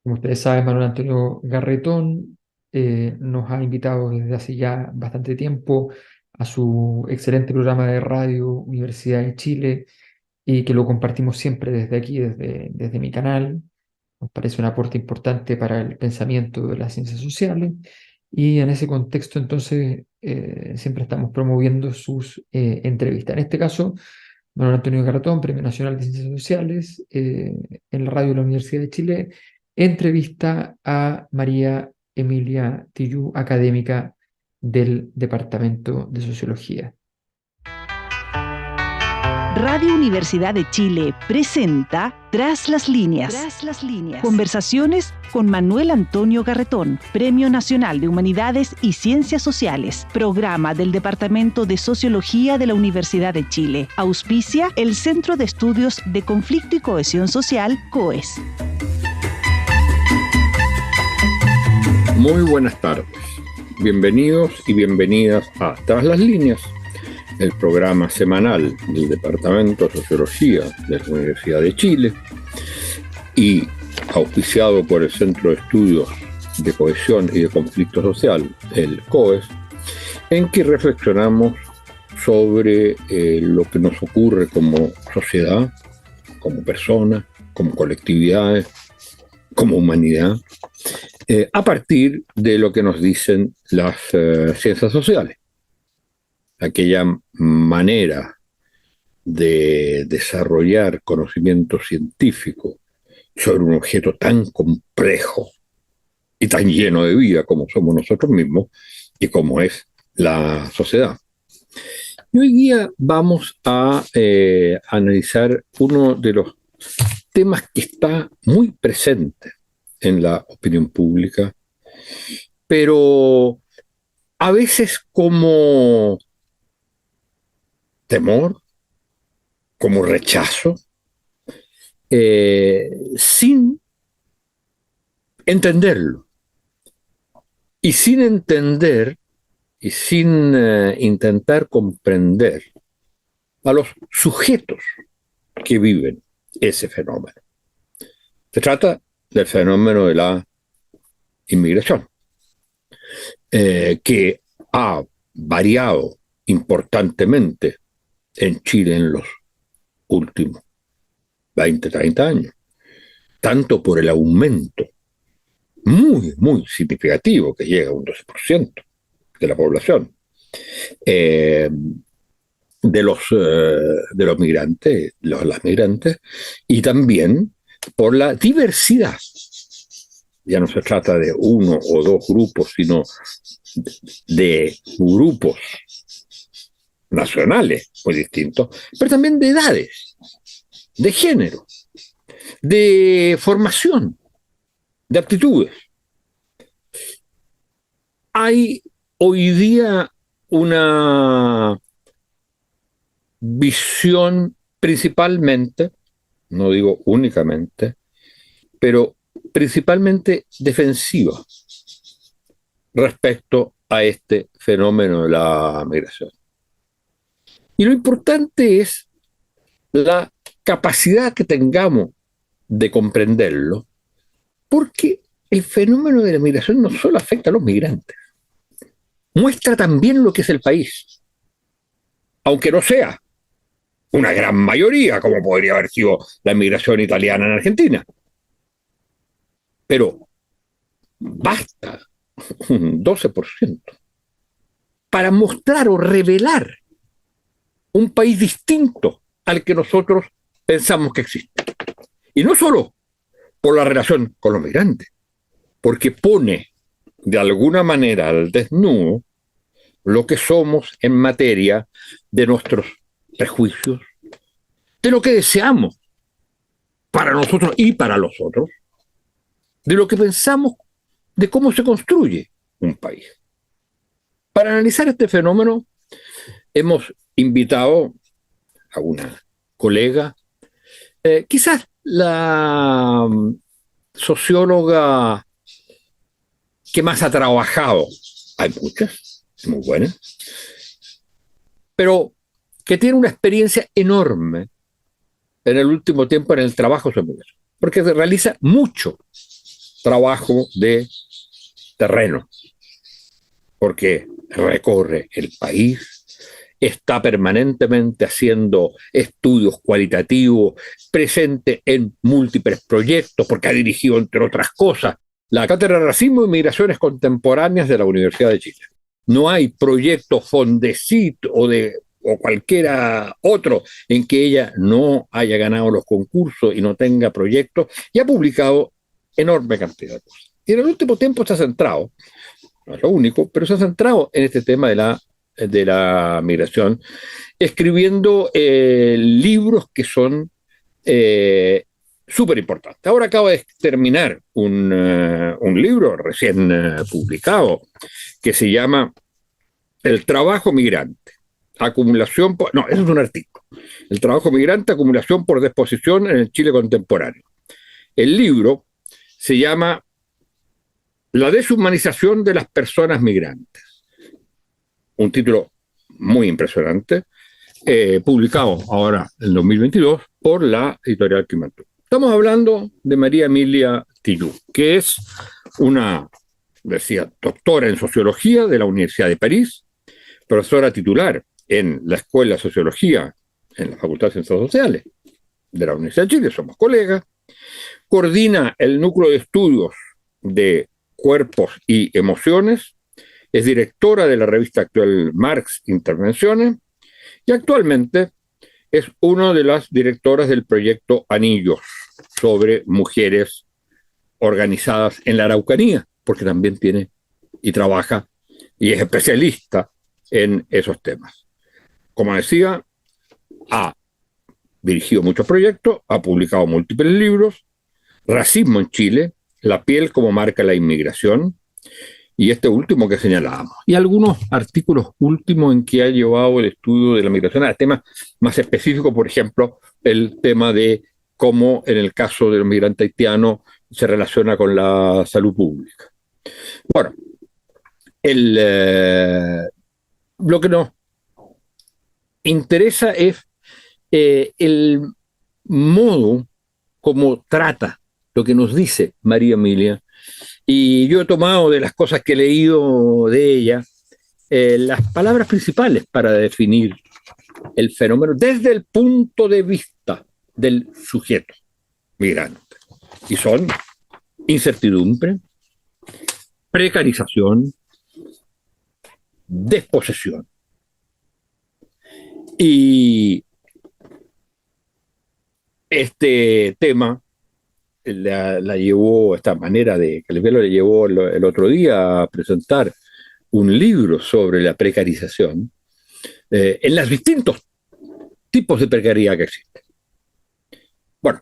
Como ustedes saben, Manuel Antonio Garretón nos ha invitado desde hace ya bastante tiempo a su excelente programa de radio Universidad de Chile y que lo compartimos siempre desde aquí, desde mi canal. Nos parece un aporte importante para el pensamiento de las ciencias sociales y en ese contexto entonces siempre estamos promoviendo sus entrevistas. En este caso, Manuel Antonio Garretón, Premio Nacional de Ciencias Sociales, en la radio de la Universidad de Chile, entrevista a María Emilia Tillú, académica del Departamento de Sociología. Radio Universidad de Chile presenta Tras las líneas. Conversaciones con Manuel Antonio Garretón, Premio Nacional de Humanidades y Ciencias Sociales, programa del Departamento de Sociología de la Universidad de Chile. Auspicia el Centro de Estudios de Conflicto y Cohesión Social, COES. Muy buenas tardes. Bienvenidos y bienvenidas a Tras las líneas, el programa semanal del Departamento de Sociología de la Universidad de Chile y auspiciado por el Centro de Estudios de Cohesión y de Conflicto Social, el COES, en que reflexionamos sobre lo que nos ocurre como sociedad, como persona, como colectividades, como humanidad, a partir de lo que nos dicen las ciencias sociales. Aquella manera de desarrollar conocimiento científico sobre un objeto tan complejo y tan lleno de vida como somos nosotros mismos y como es la sociedad. Y hoy día vamos a analizar uno de los temas que está muy presente en la opinión pública, pero a veces como temor, como rechazo, sin entenderlo. Y sin entender y sin intentar comprender a los sujetos que viven ese fenómeno. Se trata del fenómeno de la inmigración, que ha variado importantemente en Chile en los últimos 20, 30 años, tanto por el aumento muy significativo que llega a un 12% de la población, de los migrantes, las migrantes, y también por la diversidad. Ya no se trata de uno o dos grupos, sino de grupos nacionales muy distintos, pero también de edades, de género, de formación, de aptitudes. Hay hoy día una visión principalmente, no digo únicamente, pero principalmente defensiva respecto a este fenómeno de la migración. Y lo importante es la capacidad que tengamos de comprenderlo, porque el fenómeno de la migración no solo afecta a los migrantes, muestra también lo que es el país, aunque no sea una gran mayoría, como podría haber sido la migración italiana en Argentina. Pero basta un 12% para mostrar o revelar un país distinto al que nosotros pensamos que existe. Y no solo por la relación con los migrantes, porque pone de alguna manera al desnudo lo que somos en materia de nuestros prejuicios, de lo que deseamos para nosotros y para los otros, de lo que pensamos de cómo se construye un país. Para analizar este fenómeno hemos invitado a una colega, quizás la socióloga que más ha trabajado, hay muchas, muy buenas, pero que tiene una experiencia enorme en el último tiempo en el trabajo sobre eso, porque se realiza mucho trabajo de terreno, porque recorre el país, está permanentemente haciendo estudios cualitativos, presente en múltiples proyectos, porque ha dirigido, entre otras cosas, la Cátedra de Racismo y Migraciones Contemporáneas de la Universidad de Chile. No hay proyecto Fondesit o cualquiera otro en que ella no haya ganado los concursos y no tenga proyectos, y ha publicado enorme cantidad de cosas. Y en el último tiempo se ha centrado, no es lo único, pero se ha centrado en este tema de la migración, escribiendo libros que son súper importantes. Ahora acaba de terminar un libro recién publicado que se llama El trabajo migrante. Acumulación por... No, eso es un artículo. El trabajo migrante, acumulación por disposición en el Chile contemporáneo. El libro se llama La deshumanización de las personas migrantes. Un título muy impresionante, publicado ahora en 2022 por la editorial Quimantum. Estamos hablando de María Emilia Tillú, que es una, decía, doctora en sociología de la Universidad de París, profesora titular en la Escuela de Sociología en la Facultad de Ciencias Sociales de la Universidad de Chile, somos colegas, coordina el núcleo de estudios de cuerpos y emociones, es directora de la revista actual Marx Intervenciones y actualmente es una de las directoras del proyecto Anillos sobre mujeres organizadas en la Araucanía, porque también tiene y trabaja y es especialista en esos temas. Como decía, ha dirigido muchos proyectos, ha publicado múltiples libros, Racismo en Chile, La piel como marca la inmigración, y este último que señalábamos, y algunos artículos últimos en que ha llevado el estudio de la migración a temas más específicos, por ejemplo, el tema de cómo en el caso de los migrantes haitianos se relaciona con la salud pública. Bueno, lo que nos interesa es el modo como trata lo que nos dice María Emilia. Y yo he tomado de las cosas que he leído de ella las palabras principales para definir el fenómeno desde el punto de vista del sujeto migrante. Y son incertidumbre, precarización, desposesión. Y este tema la llevó, esta manera de Calipelo le llevó el otro día a presentar un libro sobre la precarización en los distintos tipos de precariedad que existen. Bueno,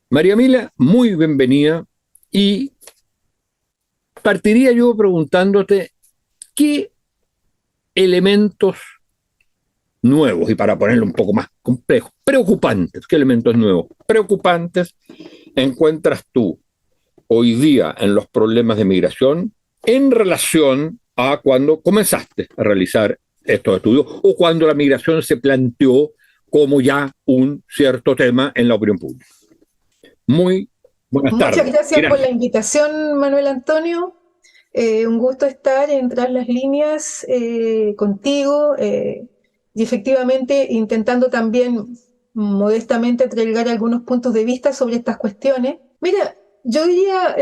María Emilia, muy bienvenida, y partiría yo preguntándote qué elementos nuevos, y para ponerlo un poco más complejo, preocupantes, qué elementos nuevos, preocupantes encuentras tú hoy día en los problemas de migración en relación a cuando comenzaste a realizar estos estudios o cuando la migración se planteó como ya un cierto tema en la opinión pública. Muy buenas tardes. Muchas gracias por la invitación, Manuel Antonio. Un gusto estar en Tras las Líneas contigo y efectivamente intentando también modestamente entregar algunos puntos de vista sobre estas cuestiones. Mira, yo diría,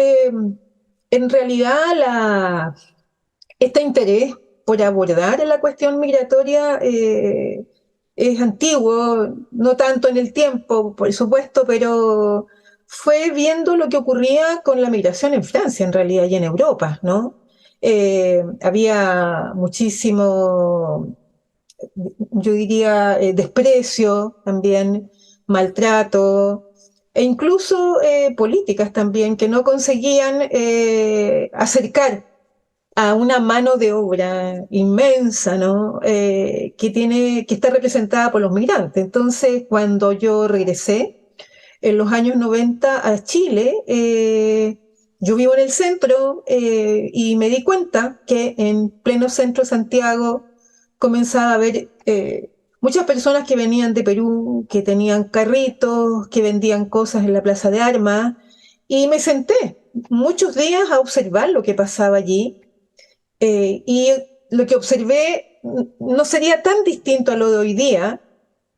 en realidad este interés por abordar la cuestión migratoria es antiguo, no tanto en el tiempo, por supuesto, pero fue viendo lo que ocurría con la migración en Francia, en realidad, y en Europa, ¿no? Había muchísimo, yo diría, desprecio también, maltrato, e incluso políticas también que no conseguían acercar a una mano de obra inmensa, ¿no? que está representada por los migrantes. Entonces, cuando yo regresé en los años 90 a Chile, yo vivo en el centro y me di cuenta que en pleno centro de Santiago comenzaba a haber muchas personas que venían de Perú, que tenían carritos, que vendían cosas en la Plaza de Armas, y me senté muchos días a observar lo que pasaba allí, y lo que observé no sería tan distinto a lo de hoy día,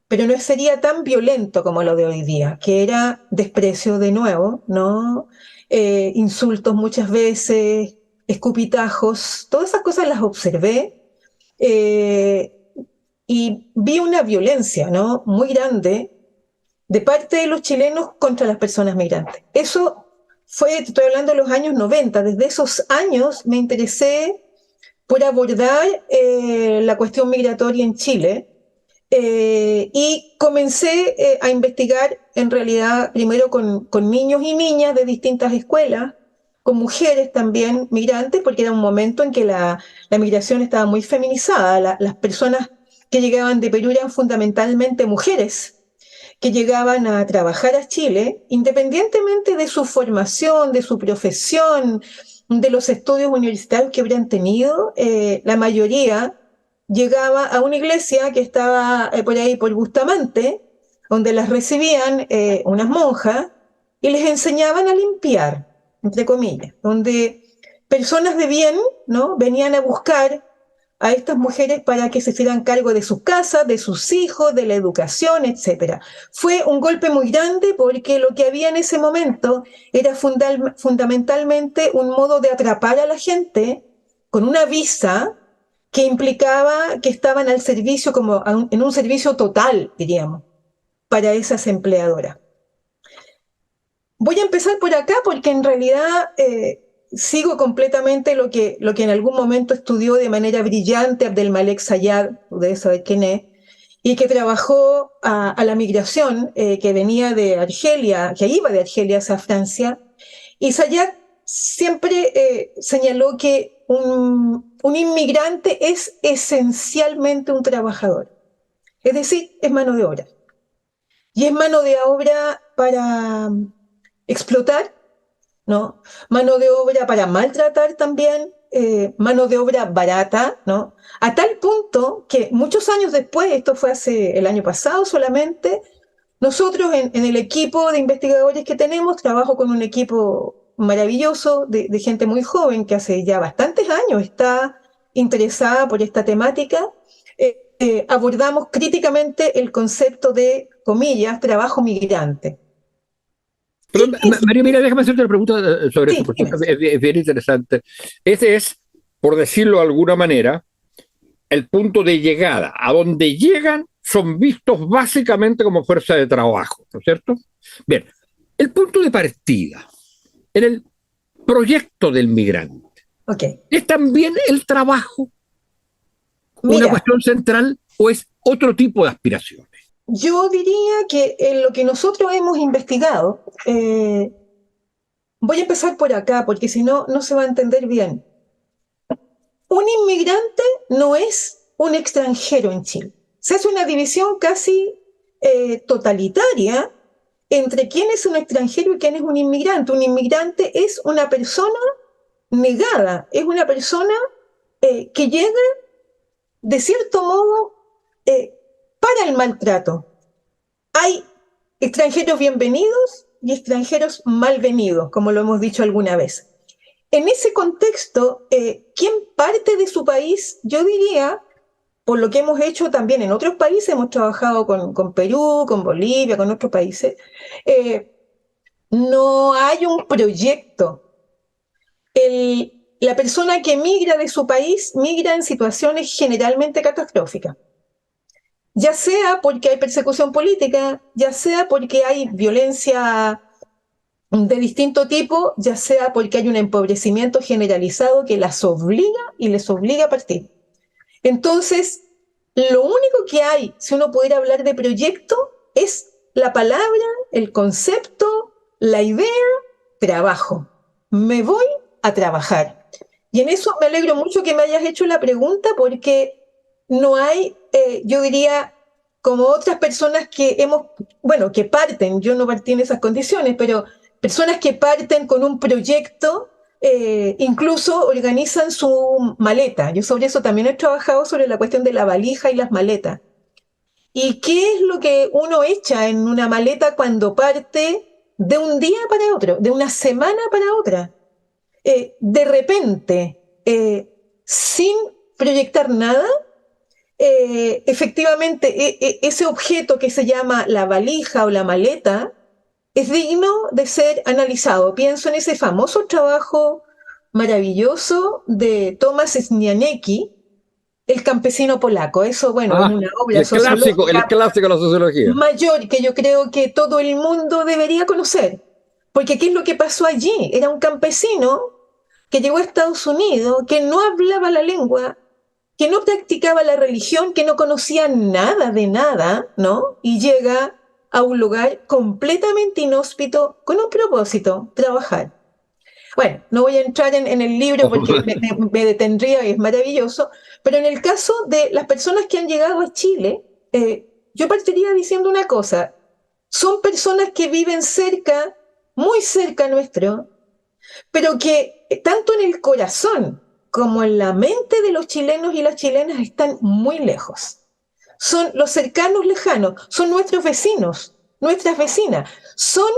pero no sería tan violento como lo de hoy día, que era desprecio de nuevo, ¿no? Insultos muchas veces, escupitajos, todas esas cosas las observé, eh, y vi una violencia, ¿no? Muy grande de parte de los chilenos contra las personas migrantes. Eso fue, estoy hablando de los años 90, desde esos años me interesé por abordar la cuestión migratoria en Chile, y comencé a investigar en realidad primero con niños y niñas de distintas escuelas, con mujeres también migrantes, porque era un momento en que la migración estaba muy feminizada. Las personas que llegaban de Perú eran fundamentalmente mujeres que llegaban a trabajar a Chile, independientemente de su formación, de su profesión, de los estudios universitarios que habrían tenido, la mayoría llegaba a una iglesia que estaba por ahí por Bustamante, donde las recibían unas monjas y les enseñaban a limpiar, entre comillas, donde personas de bien, ¿no?, venían a buscar a estas mujeres para que se hicieran cargo de sus casas, de sus hijos, de la educación, etcétera. Fue un golpe muy grande porque lo que había en ese momento era fundamentalmente un modo de atrapar a la gente con una visa que implicaba que estaban al servicio, como en un servicio total, diríamos, para esas empleadoras. Voy a empezar por acá porque en realidad sigo completamente lo que en algún momento estudió de manera brillante Abdelmalek Sayad, debes saber quién es, y que trabajó a la migración, que venía de Argelia, que iba de Argelia hacia Francia, y Sayad siempre señaló que un inmigrante es esencialmente un trabajador, es decir, es mano de obra. Y es mano de obra para explotar, ¿no? Mano de obra para maltratar también, mano de obra barata, ¿no? A tal punto que muchos años después, esto fue hace el año pasado solamente, nosotros en el equipo de investigadores que tenemos, trabajo con un equipo maravilloso de gente muy joven que hace ya bastantes años está interesada por esta temática, abordamos críticamente el concepto de, comillas, trabajo migrante. Pero, María, mira, déjame hacerte una pregunta sobre eso, porque es bien interesante. Ese es, por decirlo de alguna manera, el punto de llegada. A donde llegan son vistos básicamente como fuerza de trabajo, ¿no es cierto? Bien, el punto de partida en el proyecto del migrante. ¿Es también el trabajo una cuestión central o es otro tipo de aspiraciones? Yo diría que en lo que nosotros hemos investigado, voy a empezar por acá porque si no, no se va a entender bien. Un inmigrante no es un extranjero en Chile. Se hace una división casi totalitaria entre quién es un extranjero y quién es un inmigrante. Un inmigrante es una persona negada, es una persona que llega de cierto modo para el maltrato. Hay extranjeros bienvenidos y extranjeros malvenidos, como lo hemos dicho alguna vez. En ese contexto, ¿quién parte de su país? Yo diría, por lo que hemos hecho también en otros países, hemos trabajado con Perú, con Bolivia, con otros países, no hay un proyecto. La persona que migra de su país migra en situaciones generalmente catastróficas. Ya sea porque hay persecución política, ya sea porque hay violencia de distinto tipo, ya sea porque hay un empobrecimiento generalizado que las obliga y les obliga a partir. Entonces, lo único que hay, si uno pudiera hablar de proyecto, es la palabra, el concepto, la idea, trabajo. Me voy a trabajar. Y en eso me alegro mucho que me hayas hecho la pregunta porque no hay, yo diría, como otras personas que que parten, yo no partí en esas condiciones, pero personas que parten con un proyecto, incluso organizan su maleta. Yo sobre eso también he trabajado, sobre la cuestión de la valija y las maletas. ¿Y qué es lo que uno echa en una maleta cuando parte de un día para otro, de una semana para otra, de repente, sin proyectar nada, efectivamente, ese objeto que se llama la valija o la maleta es digno de ser analizado. Pienso en ese famoso trabajo maravilloso de Tomasz Snianiecki, El campesino polaco. Eso, bueno, es una obra sociológica el clásico de la sociología. mayor que yo creo que todo el mundo debería conocer. Porque ¿qué es lo que pasó allí? Era un campesino que llegó a Estados Unidos, que no hablaba la lengua, que no practicaba la religión, que no conocía nada de nada, ¿no? Y llega a un lugar completamente inhóspito con un propósito, trabajar. Bueno, no voy a entrar en el libro porque me detendría y es maravilloso, pero en el caso de las personas que han llegado a Chile, yo partiría diciendo una cosa: son personas que viven cerca, muy cerca nuestro, pero que tanto en el corazón como en la mente de los chilenos y las chilenas están muy lejos. Son los cercanos lejanos, son nuestros vecinos, nuestras vecinas, son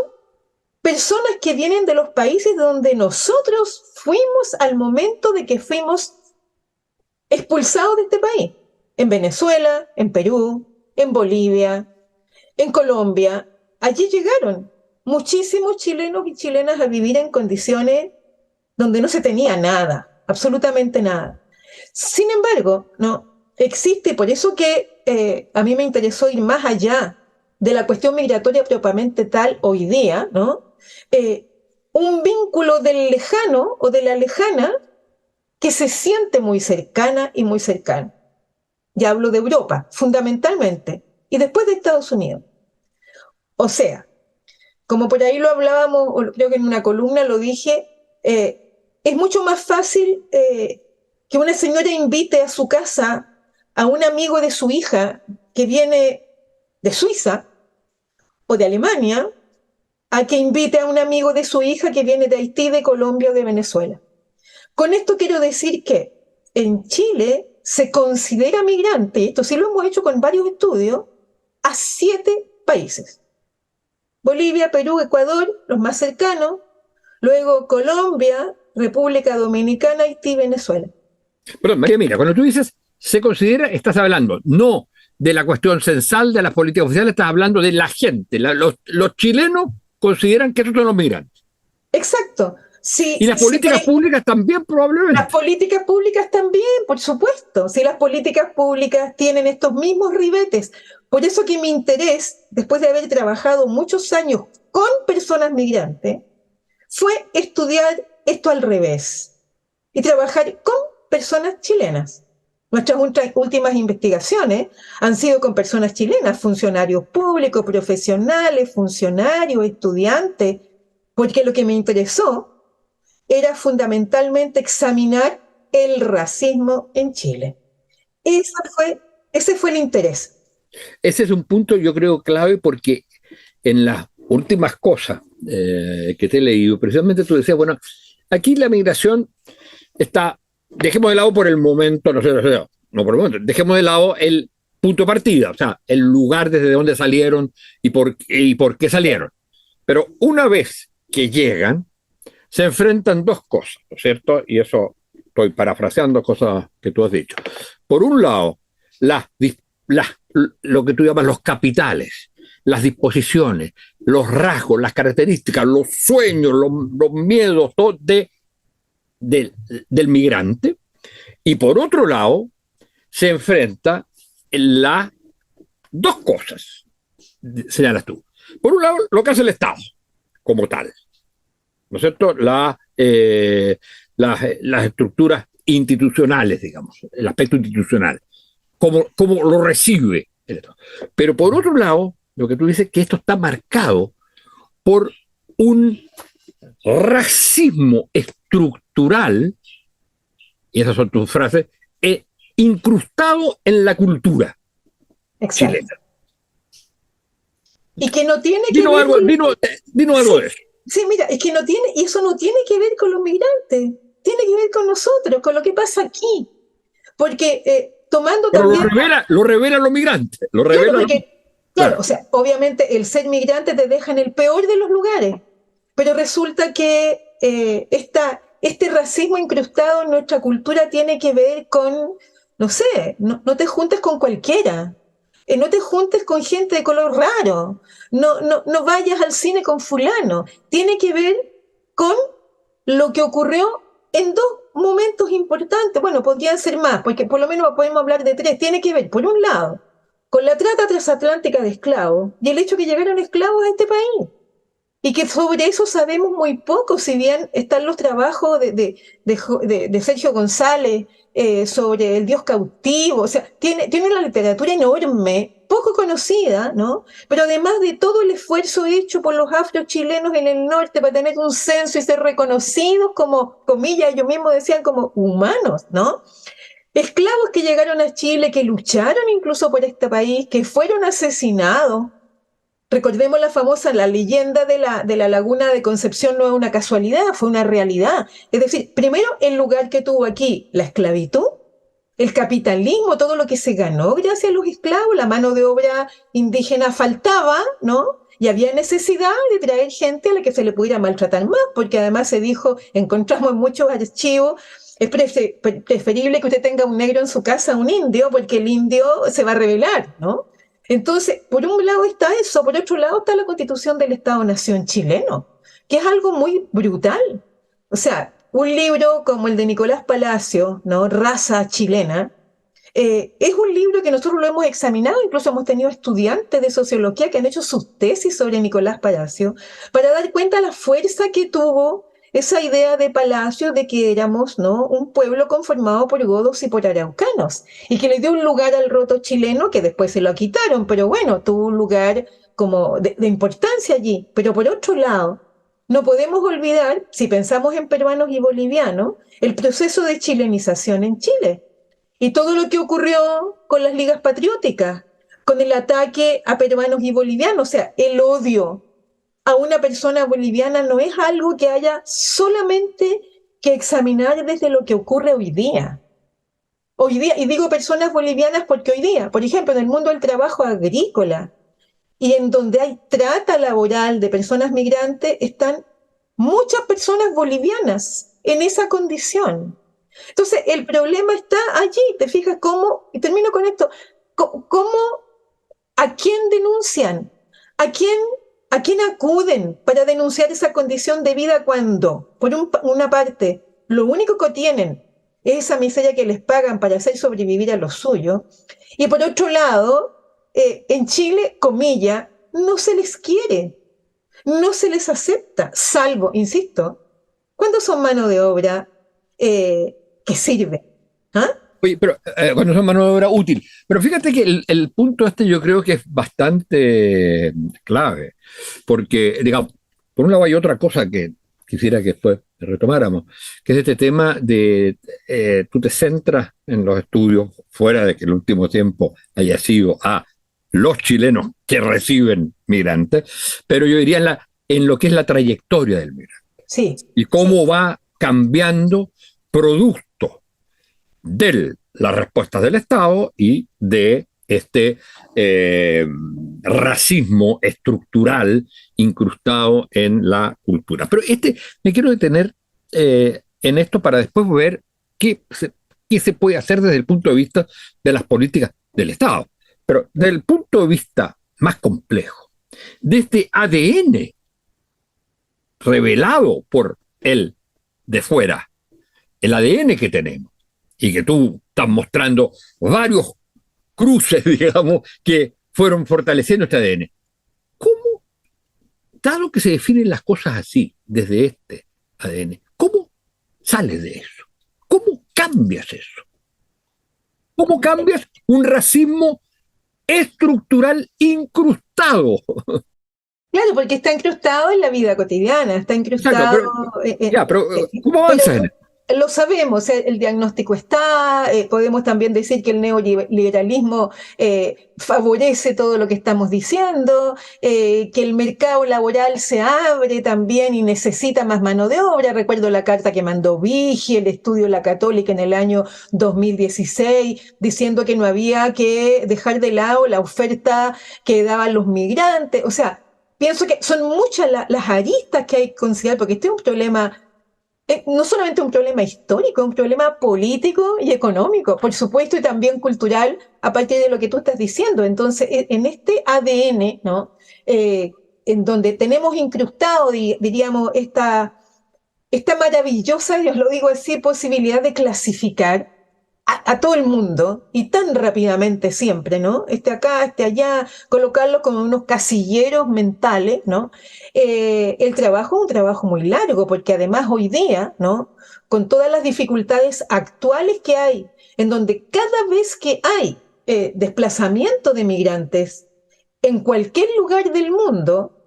personas que vienen de los países donde nosotros fuimos al momento de que fuimos expulsados de este país. En Venezuela, en Perú, en Bolivia, en Colombia. Allí llegaron muchísimos chilenos y chilenas a vivir en condiciones donde no se tenía nada, absolutamente nada. Sin embargo, no existe, por eso que a mí me interesó ir más allá de la cuestión migratoria propiamente tal hoy día, ¿no? Un vínculo del lejano o de la lejana que se siente muy cercana y muy cercana. Ya hablo de Europa, fundamentalmente, y después de Estados Unidos. O sea, como por ahí lo hablábamos, o creo que en una columna lo dije, es mucho más fácil que una señora invite a su casa a un amigo de su hija que viene de Suiza o de Alemania, a que invite a un amigo de su hija que viene de Haití, de Colombia o de Venezuela. Con esto quiero decir que en Chile se considera migrante, esto sí lo hemos hecho con varios estudios, a 7 países. Bolivia, Perú, Ecuador, los más cercanos, luego Colombia, República Dominicana, Haití, Venezuela. Perdón, María, mira, cuando tú dices se considera, estás hablando no de la cuestión censal de las políticas oficiales, estás hablando de la gente. Los chilenos consideran que estos son los migrantes. Exacto. Sí, y las políticas públicas también, probablemente. Las políticas públicas también, por supuesto. Si las políticas públicas tienen estos mismos ribetes. Por eso que mi interés, después de haber trabajado muchos años con personas migrantes, fue estudiar esto al revés y trabajar con personas chilenas. Nuestras últimas investigaciones han sido con personas chilenas, funcionarios públicos, profesionales, funcionarios, estudiantes, porque lo que me interesó era fundamentalmente examinar el racismo en Chile. Ese fue el interés. Ese es un punto, yo creo, clave, porque en las últimas cosas que te he leído, precisamente tú decías, bueno, aquí la migración está, dejemos de lado por el momento, no por el momento, dejemos de lado el punto de partida, o sea, el lugar desde donde salieron y por qué salieron. Pero una vez que llegan, se enfrentan dos cosas, ¿no es cierto? Y eso estoy parafraseando cosas que tú has dicho. Por un lado, lo que tú llamas los capitales, las disposiciones, los rasgos, las características, los sueños, los miedos todo del migrante. Y por otro lado, se enfrenta las dos cosas, señalas tú. Por un lado, lo que hace el Estado, como tal, ¿no es cierto? Las estructuras institucionales, digamos, el aspecto institucional, cómo lo recibe el Estado. Pero por otro lado, lo que tú dices es que esto está marcado por un racismo estructural, y esas son tus frases, incrustado en la cultura chilena. Y que no tiene que ver Dinos algo de eso. Sí, mira, es que no tiene, y eso no tiene que ver con los migrantes, tiene que ver con nosotros, con lo que pasa aquí. Porque tomando pero también... lo revelan los migrantes, lo revelan. Claro, Claro, o sea, obviamente el ser migrante te deja en el peor de los lugares, pero resulta que este racismo incrustado en nuestra cultura tiene que ver con, no sé, no te juntes con cualquiera, no te juntes con gente de color raro, no vayas al cine con fulano, tiene que ver con lo que ocurrió en dos momentos importantes. Bueno, podrían ser más, porque por lo menos podemos hablar de tres. Tiene que ver, por un lado, con la trata transatlántica de esclavos y el hecho que llegaron esclavos a este país. Y que sobre eso sabemos muy poco, si bien están los trabajos de Sergio González sobre el Dios cautivo, o sea, tiene una literatura enorme, poco conocida, ¿no? Pero además de todo el esfuerzo hecho por los afrochilenos en el norte para tener un censo y ser reconocidos como, comillas, ellos mismos decían, como humanos, ¿no? Esclavos que llegaron a Chile, que lucharon incluso por este país, que fueron asesinados. Recordemos la leyenda de la laguna de Concepción no es una casualidad, fue una realidad. Es decir, primero el lugar que tuvo aquí la esclavitud, el capitalismo, todo lo que se ganó gracias a los esclavos, la mano de obra indígena faltaba, ¿no? Y había necesidad de traer gente a la que se le pudiera maltratar más, porque además se dijo, encontramos en muchos archivos, es preferible que usted tenga un negro en su casa a un indio, porque el indio se va a rebelar, ¿no? Entonces, por un lado está eso, por otro lado está la constitución del Estado-Nación chileno, que es algo muy brutal. O sea, un libro como el de Nicolás Palacio, ¿no? Raza chilena, es un libro que nosotros lo hemos examinado, incluso hemos tenido estudiantes de sociología que han hecho sus tesis sobre Nicolás Palacio, para dar cuenta de la fuerza que tuvo esa idea de Palacio de que éramos, ¿no?, un pueblo conformado por godos y por araucanos, y que le dio un lugar al roto chileno, que después se lo quitaron, pero bueno, tuvo un lugar como de importancia allí. Pero por otro lado, no podemos olvidar, si pensamos en peruanos y bolivianos, el proceso de chilenización en Chile y todo lo que ocurrió con las ligas patrióticas, con el ataque a peruanos y bolivianos. O sea, el odio a una persona boliviana no es algo que haya solamente que examinar desde lo que ocurre hoy día. Hoy día, y digo personas bolivianas porque hoy día, por ejemplo, en el mundo del trabajo agrícola y en donde hay trata laboral de personas migrantes, están muchas personas bolivianas en esa condición. Entonces, el problema está allí, te fijas cómo, y termino con esto, cómo, a quién denuncian, a quién acuden para denunciar esa condición de vida cuando, por una parte, lo único que tienen es esa miseria que les pagan para hacer sobrevivir a los suyos, y por otro lado, en Chile, comilla, no se les quiere, no se les acepta, salvo, insisto, cuando son mano de obra que sirve. ¿Ah? Oye, pero cuando son mano de obra útil. Pero fíjate que el punto este yo creo que es bastante clave, porque, digamos, por un lado hay otra cosa que quisiera que después retomáramos, que es este tema de, tú te centras en los estudios, fuera de que el último tiempo haya sido a los chilenos que reciben migrantes, pero yo diría en lo que es la trayectoria del migrante. Sí. Y cómo va cambiando producto de las respuestas del Estado y de este racismo estructural incrustado en la cultura. Pero me quiero detener en esto para después ver qué se puede hacer desde el punto de vista de las políticas del Estado. Pero desde el punto de vista más complejo, de este ADN revelado por el de fuera, el ADN que tenemos, y que tú estás mostrando varios cruces, digamos, que fueron fortaleciendo este ADN. ¿Cómo, dado que se definen las cosas así, desde este ADN, cómo sales de eso? ¿Cómo cambias eso? ¿Cómo cambias un racismo estructural incrustado? Claro, porque está incrustado en la vida cotidiana, está incrustado... Exacto, pero ¿cómo avanzas en eso? lo sabemos, el diagnóstico está, podemos también decir que el neoliberalismo favorece todo lo que estamos diciendo, que el mercado laboral se abre también y necesita más mano de obra. Recuerdo la carta que mandó Vigi, el estudio de la Católica en el año 2016, diciendo que no había que dejar de lado la oferta que daban los migrantes. O sea, pienso que son muchas las aristas que hay que considerar, porque este es un problema no solamente un problema histórico, es un problema político y económico, por supuesto, y también cultural, a partir de lo que tú estás diciendo. Entonces, en este ADN, ¿no? En donde tenemos incrustado, diríamos, esta maravillosa, yo lo digo así, posibilidad de clasificar a todo el mundo, y tan rápidamente siempre, ¿no? Este acá, este allá, colocarlo como unos casilleros mentales, ¿no? El trabajo es un trabajo muy largo, porque además hoy día, ¿no? Con todas las dificultades actuales que hay, en donde cada vez que hay desplazamiento de migrantes en cualquier lugar del mundo,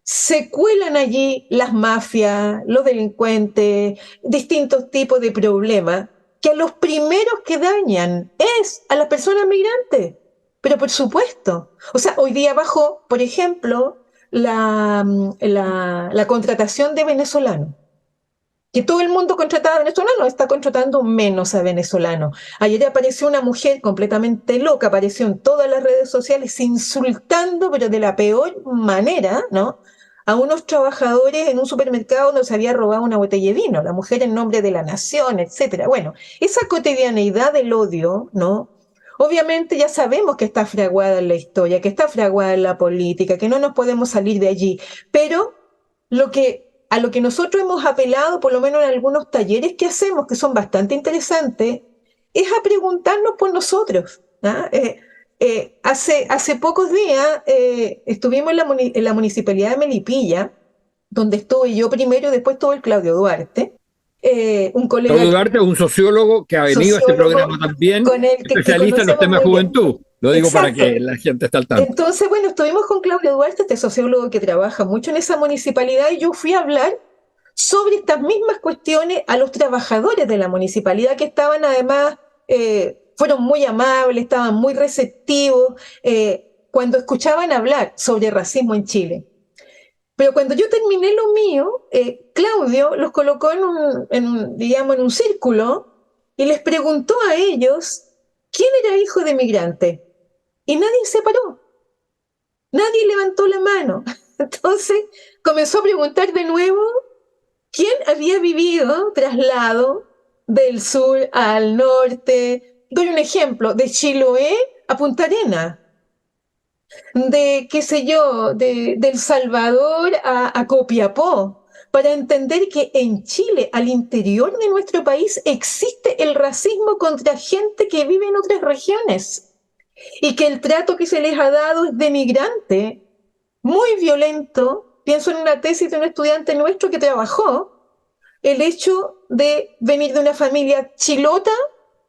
se cuelan allí las mafias, los delincuentes, distintos tipos de problemas, que a los primeros que dañan es a las personas migrantes. Pero por supuesto, o sea, hoy día bajó, por ejemplo, la contratación de venezolanos. Que todo el mundo contrataba a venezolanos, está contratando menos a venezolanos. Ayer apareció una mujer completamente loca, apareció en todas las redes sociales insultando, pero de la peor manera, ¿no? A unos trabajadores en un supermercado donde se había robado una botella de vino, la mujer en nombre de la nación, etcétera. Bueno, esa cotidianeidad del odio, ¿no? Obviamente ya sabemos que está fraguada en la historia, que está fraguada en la política, que no nos podemos salir de allí, pero a lo que nosotros hemos apelado, por lo menos en algunos talleres que hacemos, que son bastante interesantes, es a preguntarnos por nosotros. ¿Ah? Hace pocos días estuvimos en la municipalidad de Melipilla, donde estuve yo primero y después estuvo el Claudio Duarte, un colega. Claudio Duarte es un sociólogo que ha venido a este programa también, con el especialista en los temas de juventud. Lo digo para que la gente esté al tanto. Entonces, bueno, estuvimos con Claudio Duarte, este sociólogo que trabaja mucho en esa municipalidad, y yo fui a hablar sobre estas mismas cuestiones a los trabajadores de la municipalidad, que estaban además, fueron muy amables, estaban muy receptivos cuando escuchaban hablar sobre racismo en Chile. Pero cuando yo terminé lo mío, Claudio los colocó digamos, en un círculo y les preguntó a ellos quién era hijo de migrante. Y nadie se paró. Nadie levantó la mano. Entonces comenzó a preguntar de nuevo quién había vivido traslado del sur al norte. Doy un ejemplo, de Chiloé a Punta Arenas, de, qué sé yo, de El Salvador a Copiapó, para entender que en Chile, al interior de nuestro país, existe el racismo contra gente que vive en otras regiones y que el trato que se les ha dado es de migrante, muy violento. Pienso en una tesis de un estudiante nuestro que trabajó el hecho de venir de una familia chilota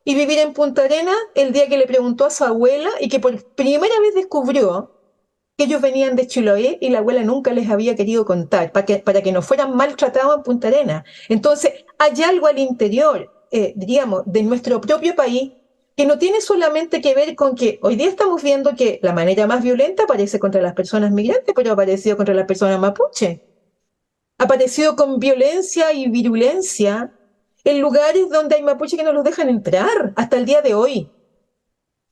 y vivir en Punta Arenas el día que le preguntó a su abuela y que por primera vez descubrió que ellos venían de Chiloé y la abuela nunca les había querido contar para que no fueran maltratados en Punta Arenas. Entonces, hay algo al interior, diríamos, de nuestro propio país que no tiene solamente que ver con que hoy día estamos viendo que la manera más violenta aparece contra las personas migrantes, pero ha aparecido contra las personas mapuche. Ha aparecido con violencia y virulencia en lugares donde hay mapuche que no los dejan entrar hasta el día de hoy.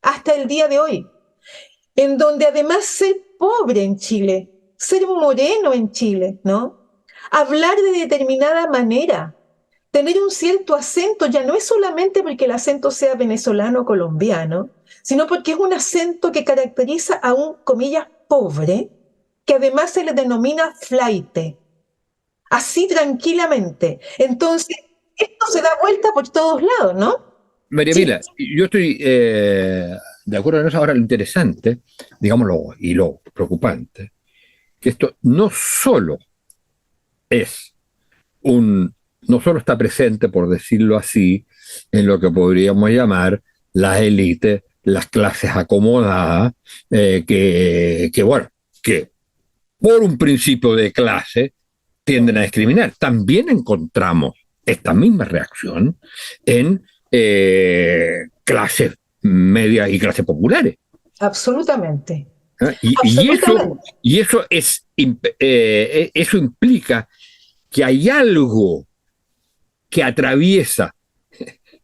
Hasta el día de hoy. En donde además ser pobre en Chile, ser moreno en Chile, ¿no? Hablar de determinada manera, tener un cierto acento, ya no es solamente porque el acento sea venezolano o colombiano, sino porque es un acento que caracteriza a un, comillas, pobre, que además se le denomina flaite. Así tranquilamente. Entonces, esto se da vuelta por todos lados, ¿no? María Mila, yo estoy de acuerdo en eso. Ahora, lo interesante, digámoslo, y lo preocupante, que esto no solo está presente, por decirlo así, en lo que podríamos llamar las élites, las clases acomodadas, que por un principio de clase tienden a discriminar. También encontramos esta misma reacción en clases medias y clases populares. Absolutamente. Y eso implica que hay algo que atraviesa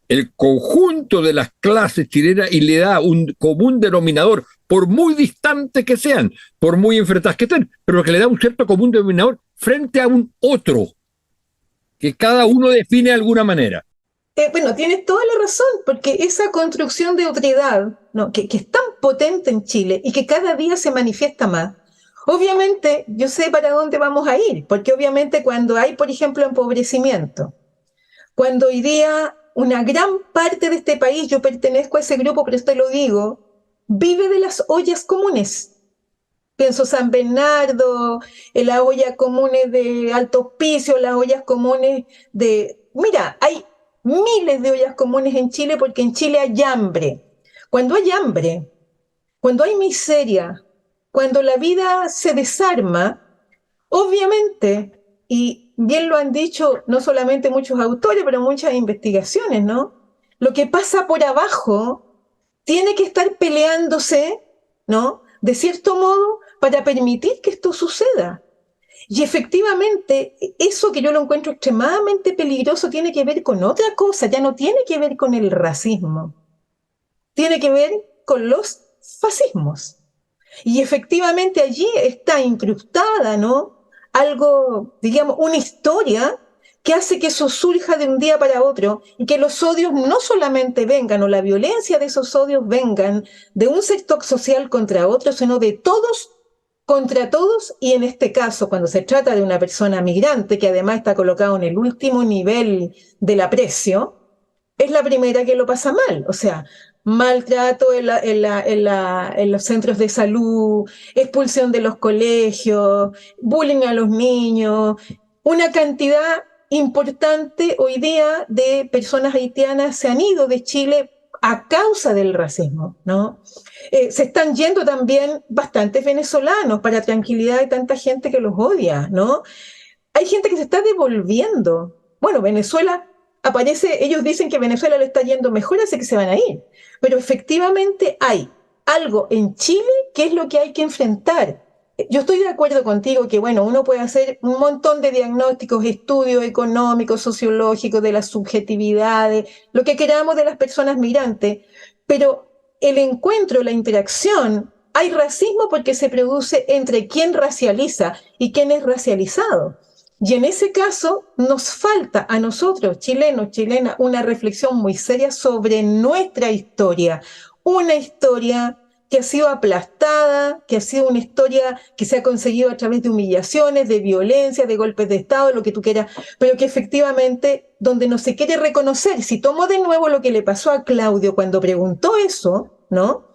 el conjunto de las clases chilenas y le da un común denominador, por muy distantes que sean, por muy enfrentadas que estén, pero que le da un cierto común denominador frente a un otro, que cada uno define de alguna manera. Bueno, tienes toda la razón, porque esa construcción de otredad, ¿no? que es tan potente en Chile y que cada día se manifiesta más, obviamente yo sé para dónde vamos a ir, porque obviamente cuando hay, por ejemplo, empobrecimiento, cuando hoy día una gran parte de este país, yo pertenezco a ese grupo, pero esto lo digo, vive de las ollas comunes. Pienso San Bernardo, en las ollas comunes de Alto Hospicio, las ollas comunes de... Mira, hay miles de ollas comunes en Chile porque en Chile hay hambre. Cuando hay hambre, cuando hay miseria, cuando la vida se desarma, obviamente, y bien lo han dicho no solamente muchos autores, pero muchas investigaciones, ¿no? Lo que pasa por abajo tiene que estar peleándose, ¿no? De cierto modo, para permitir que esto suceda. Y efectivamente, eso que yo lo encuentro extremadamente peligroso tiene que ver con otra cosa, ya no tiene que ver con el racismo, tiene que ver con los fascismos. Y efectivamente allí está incrustada, ¿no? Algo, digamos, una historia que hace que eso surja de un día para otro y que los odios no solamente vengan, o la violencia de esos odios vengan de un sector social contra otro, sino de todos contra todos, y en este caso, cuando se trata de una persona migrante que además está colocado en el último nivel del aprecio, es la primera que lo pasa mal. O sea, maltrato en los centros de salud, expulsión de los colegios, bullying a los niños, una cantidad importante hoy día de personas haitianas se han ido de Chile a causa del racismo, ¿no? Se están yendo también bastantes venezolanos para tranquilidad de tanta gente que los odia, ¿no? Hay gente que se está devolviendo. Bueno, Venezuela aparece, ellos dicen que Venezuela le está yendo mejor, así que se van a ir. Pero efectivamente hay algo en Chile que es lo que hay que enfrentar. Yo estoy de acuerdo contigo que, bueno, uno puede hacer un montón de diagnósticos, estudios económicos, sociológicos, de las subjetividades, lo que queramos de las personas migrantes, pero el encuentro, la interacción, hay racismo porque se produce entre quien racializa y quien es racializado. Y en ese caso nos falta a nosotros, chilenos, chilenas, una reflexión muy seria sobre nuestra historia, una historia que ha sido aplastada, que ha sido una historia que se ha conseguido a través de humillaciones, de violencia, de golpes de Estado, lo que tú quieras, pero que efectivamente donde no se quiere reconocer. Si tomo de nuevo lo que le pasó a Claudio cuando preguntó eso, ¿no?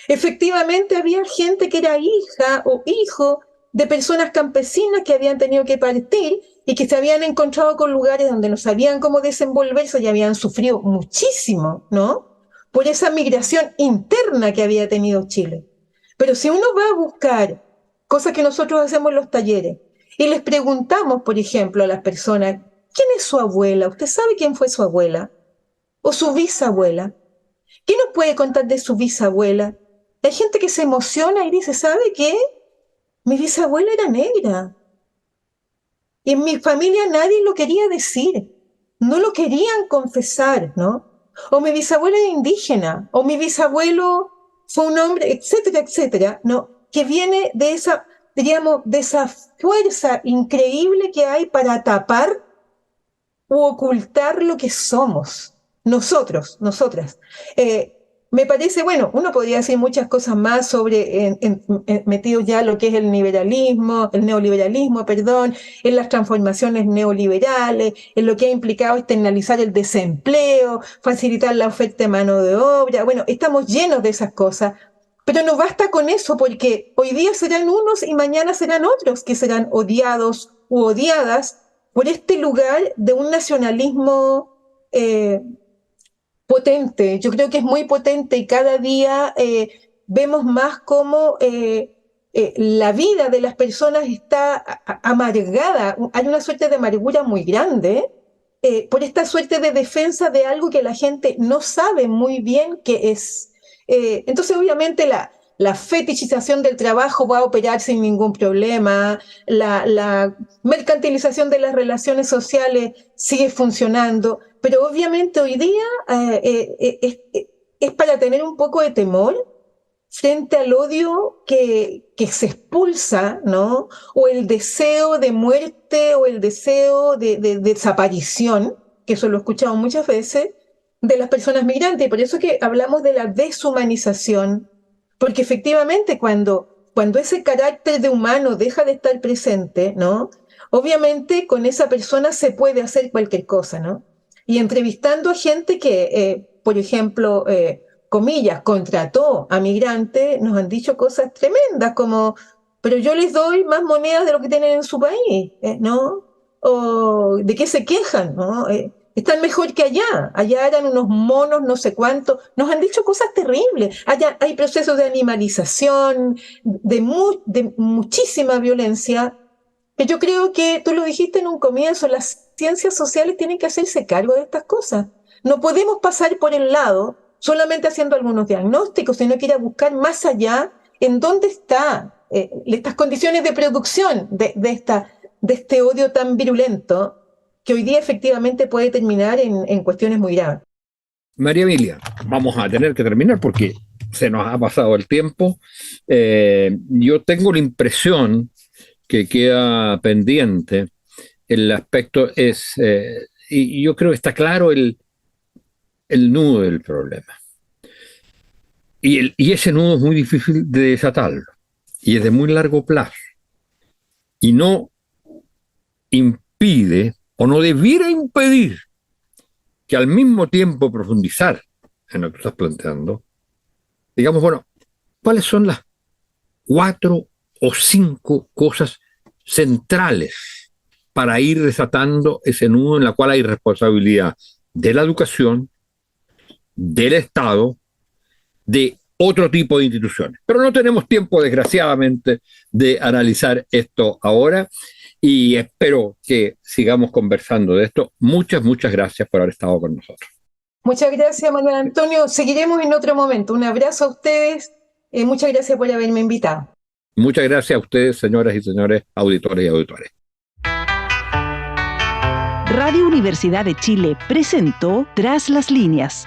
Efectivamente había gente que era hija o hijo de personas campesinas que habían tenido que partir y que se habían encontrado con lugares donde no sabían cómo desenvolverse y habían sufrido muchísimo, ¿no? Por esa migración interna que había tenido Chile. Pero si uno va a buscar cosas que nosotros hacemos en los talleres y les preguntamos, por ejemplo, a las personas, ¿quién es su abuela? ¿Usted sabe quién fue su abuela? ¿O su bisabuela? ¿Qué nos puede contar de su bisabuela? Hay gente que se emociona y dice, ¿sabe qué? Mi bisabuela era negra. Y en mi familia nadie lo quería decir. No lo querían confesar, ¿no? O mi bisabuela era indígena, o mi bisabuelo fue un hombre, etcétera, etcétera, ¿no? Que viene de esa, diríamos, de esa fuerza increíble que hay para tapar u ocultar lo que somos. Nosotros, nosotras. Me parece, bueno, uno podría decir muchas cosas más sobre, metido ya lo que es el neoliberalismo, perdón, en las transformaciones neoliberales, en lo que ha implicado externalizar el desempleo, facilitar la oferta de mano de obra. Bueno, estamos llenos de esas cosas, pero no basta con eso porque hoy día serán unos y mañana serán otros que serán odiados u odiadas por este lugar de un nacionalismo potente. Yo creo que es muy potente y cada día vemos más cómo la vida de las personas está amargada. Hay una suerte de amargura muy grande por esta suerte de defensa de algo que la gente no sabe muy bien qué es. Entonces, obviamente, la fetichización del trabajo va a operar sin ningún problema, la mercantilización de las relaciones sociales sigue funcionando, pero obviamente hoy día es para tener un poco de temor frente al odio que se expulsa, ¿no? O el deseo de muerte o el deseo de desaparición, que eso lo he escuchado muchas veces, de las personas migrantes. Y por eso es que hablamos de la deshumanización, porque efectivamente cuando ese carácter de humano deja de estar presente, ¿no? Obviamente con esa persona se puede hacer cualquier cosa, ¿no? Y entrevistando a gente que, por ejemplo, comillas, contrató a migrantes, nos han dicho cosas tremendas como, pero yo les doy más monedas de lo que tienen en su país, ¿no? O de qué se quejan, ¿no? Están mejor que allá eran unos monos no sé cuánto, nos han dicho cosas terribles, allá hay procesos de animalización, de muchísima violencia, que yo creo que, tú lo dijiste en un comienzo, las ciencias sociales tienen que hacerse cargo de estas cosas. No podemos pasar por el lado solamente haciendo algunos diagnósticos, sino que ir a buscar más allá en dónde están estas condiciones de producción de este odio tan virulento que hoy día efectivamente puede terminar en cuestiones muy graves. María Emilia, vamos a tener que terminar porque se nos ha pasado el tiempo. Yo tengo la impresión que queda pendiente. El aspecto es, y yo creo que está claro el nudo del problema. Y ese nudo es muy difícil de desatarlo. Y es de muy largo plazo. Y no impide, o no debiera impedir, que al mismo tiempo profundizar en lo que estás planteando, digamos, bueno, ¿cuáles son las 4 o 5 cosas centrales para ir desatando ese nudo en la cual hay responsabilidad de la educación, del Estado, de otro tipo de instituciones? Pero no tenemos tiempo, desgraciadamente, de analizar esto ahora y espero que sigamos conversando de esto. Muchas gracias por haber estado con nosotros. Muchas gracias, Manuel Antonio. Seguiremos en otro momento. Un abrazo a ustedes. Muchas gracias por haberme invitado. Muchas gracias a ustedes, señoras y señores auditores y auditores. Radio Universidad de Chile presentó Tras las Líneas.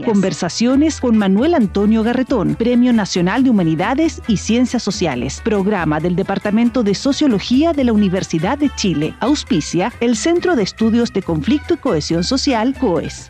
Conversaciones con Manuel Antonio Garretón, Premio Nacional de Humanidades y Ciencias Sociales. Programa del Departamento de Sociología de la Universidad de Chile. Auspicia el Centro de Estudios de Conflicto y Cohesión Social, COES.